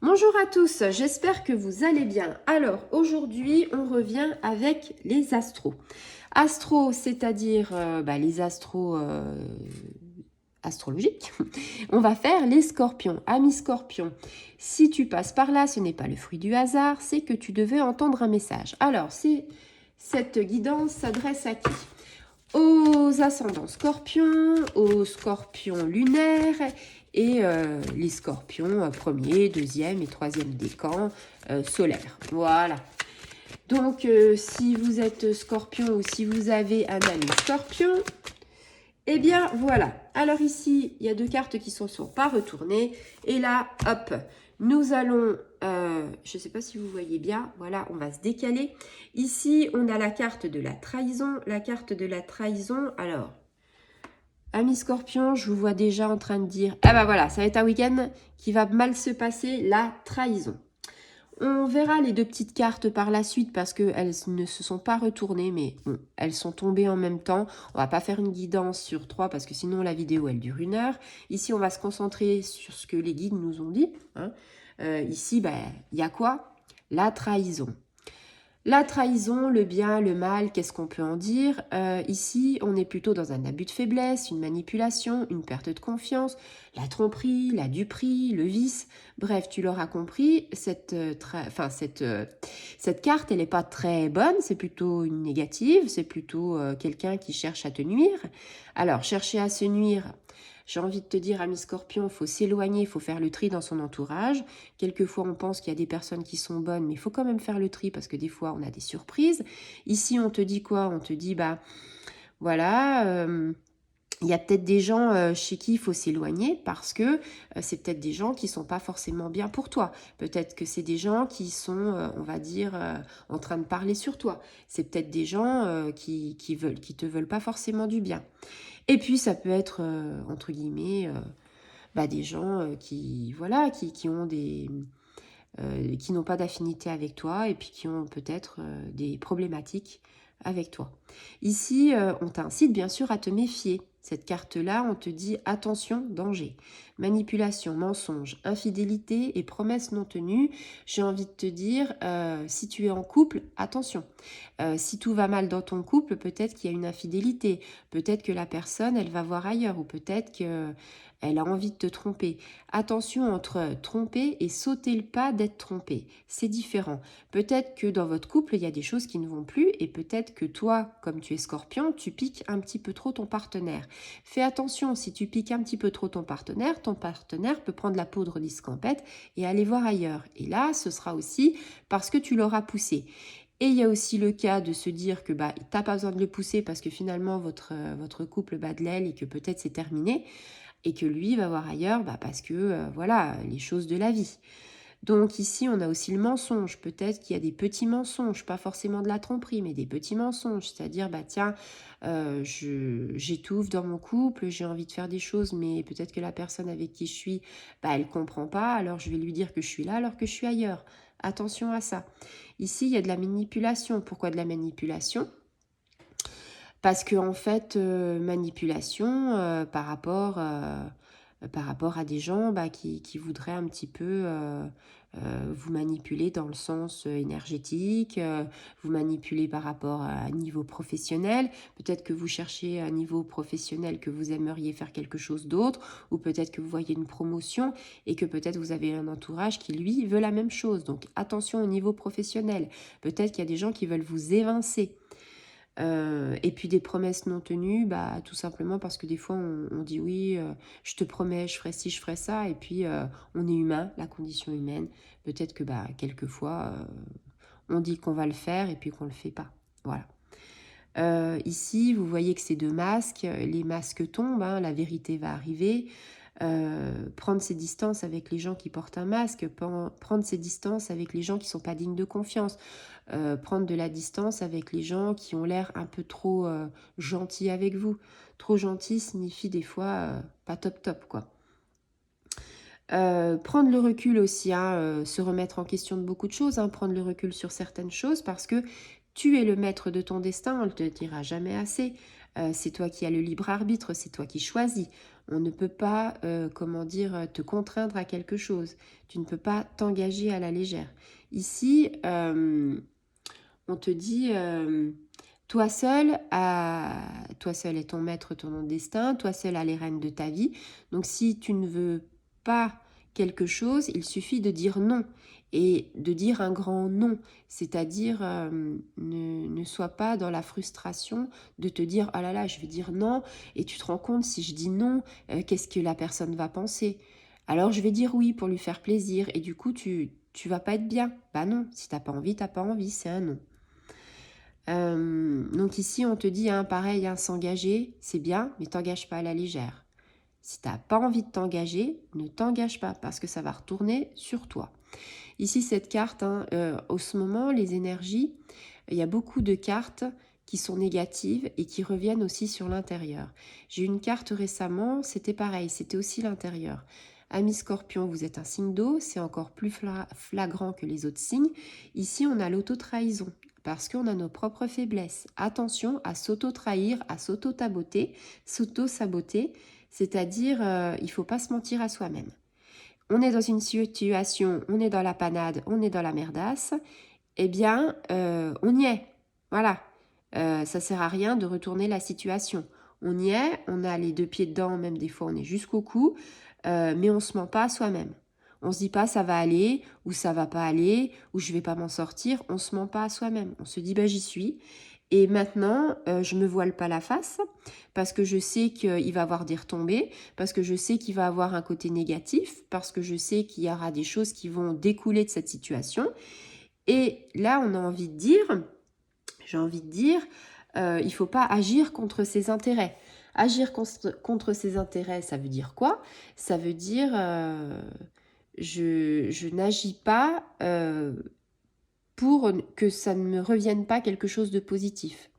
Bonjour à tous, j'espère que vous allez bien. Alors aujourd'hui, on revient avec les astros. Astros, c'est-à-dire les astros astrologiques. On va faire les scorpions. Amis scorpions, si tu passes par là, ce n'est pas le fruit du hasard, c'est que tu devais entendre un message. Alors, cette guidance s'adresse à qui? Aux ascendants scorpions, aux scorpions lunaires et les scorpions premier, deuxième et troisième décan solaire. Voilà. Donc, si vous êtes scorpion ou si vous avez un ami scorpion, eh bien, voilà. Alors ici, il y a deux cartes qui ne sont pas retournées. Et là, hop, nous allons, je ne sais pas si vous voyez bien, voilà, on va se décaler. Ici, on a la carte de la trahison. La carte de la trahison, alors, ami Scorpion, je vous vois déjà en train de dire, ah bah voilà, ça va être un week-end qui va mal se passer, la trahison. On verra les deux petites cartes par la suite parce qu'elles ne se sont pas retournées, mais bon, elles sont tombées en même temps. On va pas faire une guidance sur 3 parce que sinon la vidéo elle dure 1 heure. Ici, on va se concentrer sur ce que les guides nous ont dit. Hein. Ici, il y a quoi? La trahison. La trahison, le bien, le mal, qu'est-ce qu'on peut en dire? Ici, on est plutôt dans un abus de faiblesse, une manipulation, une perte de confiance, la tromperie, la duperie, le vice. Bref, tu l'auras compris, cette carte, elle n'est pas très bonne, c'est plutôt une négative, c'est plutôt quelqu'un qui cherche à te nuire. Alors, chercher à se nuire, j'ai envie de te dire, ami Scorpion, il faut s'éloigner, il faut faire le tri dans son entourage. Quelquefois, on pense qu'il y a des personnes qui sont bonnes, mais il faut quand même faire le tri parce que des fois, on a des surprises. Ici, on te dit quoi? On te dit, voilà, il y a peut-être des gens chez qui il faut s'éloigner parce que c'est peut-être des gens qui ne sont pas forcément bien pour toi. Peut-être que c'est des gens qui sont, on va dire, en train de parler sur toi. C'est peut-être des gens qui te veulent pas forcément du bien. Et puis, ça peut être, entre guillemets, des gens qui, voilà, qui ont qui n'ont pas d'affinité avec toi et puis qui ont peut-être des problématiques avec toi. Ici, on t'incite bien sûr à te méfier. Cette carte-là, on te dit attention, danger. Manipulation, mensonge, infidélité et promesses non tenues. J'ai envie de te dire, si tu es en couple, attention. Si tout va mal dans ton couple, peut-être qu'il y a une infidélité. Peut-être que la personne, elle va voir ailleurs ou peut-être qu'elle a envie de te tromper. Attention entre tromper et sauter le pas d'être trompé. C'est différent. Peut-être que dans votre couple, il y a des choses qui ne vont plus et peut-être que toi, comme tu es scorpion, tu piques un petit peu trop ton partenaire. Fais attention, si tu piques un petit peu trop ton partenaire peut prendre la poudre d'escampette et aller voir ailleurs. Et là, ce sera aussi parce que tu l'auras poussé. Et il y a aussi le cas de se dire que tu n'as pas besoin de le pousser parce que finalement votre couple bat de l'aile et que peut-être c'est terminé et que lui va voir ailleurs parce que voilà, les choses de la vie. Donc ici, on a aussi le mensonge. Peut-être qu'il y a des petits mensonges, pas forcément de la tromperie, mais des petits mensonges. C'est-à-dire, tiens, j'étouffe dans mon couple, j'ai envie de faire des choses, mais peut-être que la personne avec qui je suis, elle ne comprend pas, alors je vais lui dire que je suis là alors que je suis ailleurs. Attention à ça. Ici, il y a de la manipulation. Pourquoi de la manipulation? Parce que en fait, manipulation par rapport à des gens qui voudraient un petit peu vous manipuler dans le sens énergétique, vous manipuler par rapport à un niveau professionnel. Peut-être que vous cherchez un niveau professionnel, que vous aimeriez faire quelque chose d'autre, ou peut-être que vous voyez une promotion et que peut-être vous avez un entourage qui, lui, veut la même chose. Donc attention au niveau professionnel. Peut-être qu'il y a des gens qui veulent vous évincer. Et puis des promesses non tenues, tout simplement parce que des fois on dit oui, je te promets, je ferai ci, je ferai ça, et puis on est humain, la condition humaine. Peut-être que quelquefois on dit qu'on va le faire et puis qu'on le fait pas. Voilà. Ici, vous voyez que c'est 2 masques, les masques tombent, hein, la vérité va arriver. Prendre ses distances avec les gens qui portent un masque, prendre ses distances avec les gens qui ne sont pas dignes de confiance, prendre de la distance avec les gens qui ont l'air un peu trop gentils avec vous. Trop gentil signifie des fois pas top top, quoi. Prendre le recul aussi, hein, se remettre en question de beaucoup de choses, hein, prendre le recul sur certaines choses parce que tu es le maître de ton destin, on ne te dira jamais assez. C'est toi qui as le libre arbitre, c'est toi qui choisis. On ne peut pas, comment dire, te contraindre à quelque chose. Tu ne peux pas t'engager à la légère. Ici, on te dit, toi seul est ton maître, ton destin, toi seul as les rênes de ta vie. Donc si tu ne veux pas quelque chose, il suffit de dire non et de dire un grand non, c'est-à-dire ne sois pas dans la frustration de te dire ah là là je vais dire non et tu te rends compte si je dis non, qu'est-ce que la personne va penser? Alors je vais dire oui pour lui faire plaisir et du coup tu vas pas être bien. Bah non, si t'as pas envie, c'est un non. Donc ici, on te dit, hein, pareil, hein, s'engager, c'est bien, mais t'engage pas à la légère. Si tu n'as pas envie de t'engager, ne t'engage pas, parce que ça va retourner sur toi. Ici, cette carte, hein, en ce moment, les énergies, il y a beaucoup de cartes qui sont négatives et qui reviennent aussi sur l'intérieur. J'ai eu une carte récemment, c'était pareil, c'était aussi l'intérieur. Amis Scorpion, vous êtes un signe d'eau, c'est encore plus flagrant que les autres signes. Ici, on a l'auto-trahison, parce qu'on a nos propres faiblesses. Attention à s'auto-trahir, à s'auto-saboter, c'est-à-dire il ne faut pas se mentir à soi-même. On est dans une situation, on est dans la panade, on est dans la merdasse, eh bien, on y est. Voilà. Ça ne sert à rien de retourner la situation. On y est, on a les deux pieds dedans, même des fois on est jusqu'au cou, mais on ne se ment pas à soi-même. On ne se dit pas ça va aller, ou ça va pas aller, ou je vais pas m'en sortir. On ne se ment pas à soi-même. On se dit bah j'y suis. Et maintenant, je me voile pas la face parce que je sais qu'il va y avoir des retombées, parce que je sais qu'il va y avoir un côté négatif, parce que je sais qu'il y aura des choses qui vont découler de cette situation. Et là, on a envie de dire, j'ai envie de dire, il ne faut pas agir contre ses intérêts. Agir contre ses intérêts, ça veut dire quoi? Ça veut dire, je n'agis pas pour que ça ne me revienne pas quelque chose de positif.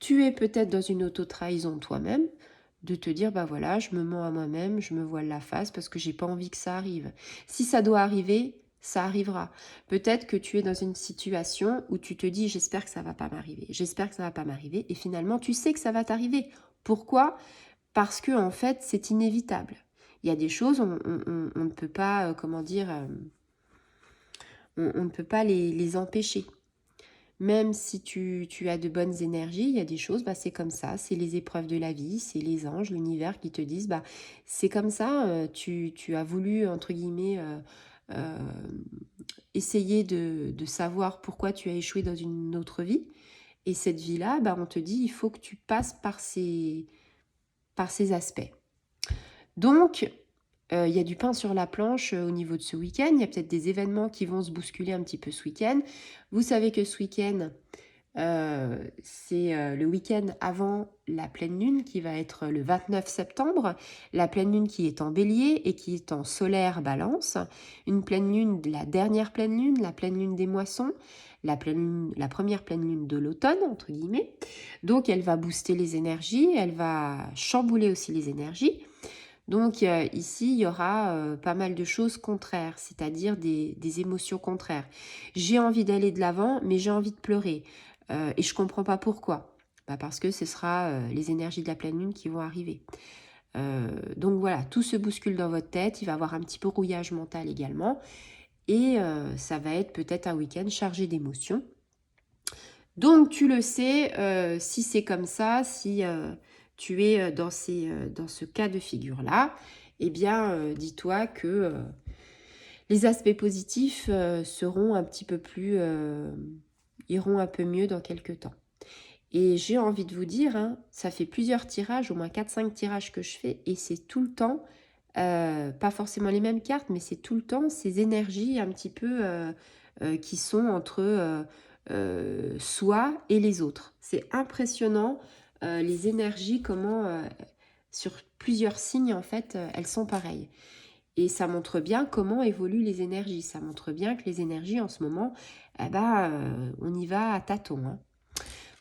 Tu es peut-être dans une auto-trahison toi-même, de te dire, bah voilà, je me mens à moi-même, je me voile la face parce que j'ai pas envie que ça arrive. Si ça doit arriver, ça arrivera. Peut-être que tu es dans une situation où tu te dis, j'espère que ça va pas m'arriver, j'espère que ça va pas m'arriver, et finalement, tu sais que ça va t'arriver. Pourquoi? Parce que, en fait, c'est inévitable. Il y a des choses, on ne peut pas, comment dire, on ne peut pas les empêcher. Même si tu as de bonnes énergies, il y a des choses, bah, c'est comme ça, c'est les épreuves de la vie, c'est les anges, l'univers qui te disent, bah, c'est comme ça, tu as voulu, entre guillemets, euh, essayer de savoir pourquoi tu as échoué dans une autre vie. Et cette vie-là, bah, on te dit, il faut que tu passes par ces aspects. Donc, il y a du pain sur la planche au niveau de ce week-end. Il y a peut-être des événements qui vont se bousculer un petit peu ce week-end. Vous savez que ce week-end, c'est le week-end avant la pleine lune qui va être le 29 septembre. La pleine lune qui est en bélier et qui est en solaire balance. Une pleine lune, la dernière pleine lune, la pleine lune des moissons. La première pleine lune de l'automne, entre guillemets. Donc, elle va booster les énergies, elle va chambouler aussi les énergies. Donc ici, il y aura pas mal de choses contraires, c'est-à-dire des émotions contraires. J'ai envie d'aller de l'avant, mais j'ai envie de pleurer. Et je ne comprends pas pourquoi. Bah parce que ce sera les énergies de la pleine lune qui vont arriver. Donc voilà, tout se bouscule dans votre tête. Il va y avoir un petit peu rouillage mental également. Et ça va être peut-être un week-end chargé d'émotions. Donc tu le sais, si c'est comme ça, si tu es dans ce cas de figure-là, eh bien dis-toi que les aspects positifs seront un petit peu plus, iront un peu mieux dans quelques temps. Et j'ai envie de vous dire, hein, ça fait plusieurs tirages, au moins 4-5 tirages que je fais, et c'est tout le temps, pas forcément les mêmes cartes, mais c'est tout le temps ces énergies un petit peu qui sont entre soi et les autres. C'est impressionnant les énergies, comment sur plusieurs signes en fait, elles sont pareilles. Et ça montre bien comment évoluent les énergies. Ça montre bien que les énergies en ce moment, eh ben, on y va à tâtons. Hein.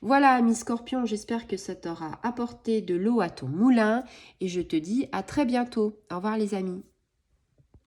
Voilà, ami Scorpion, j'espère que ça t'aura apporté de l'eau à ton moulin et je te dis à très bientôt. Au revoir les amis.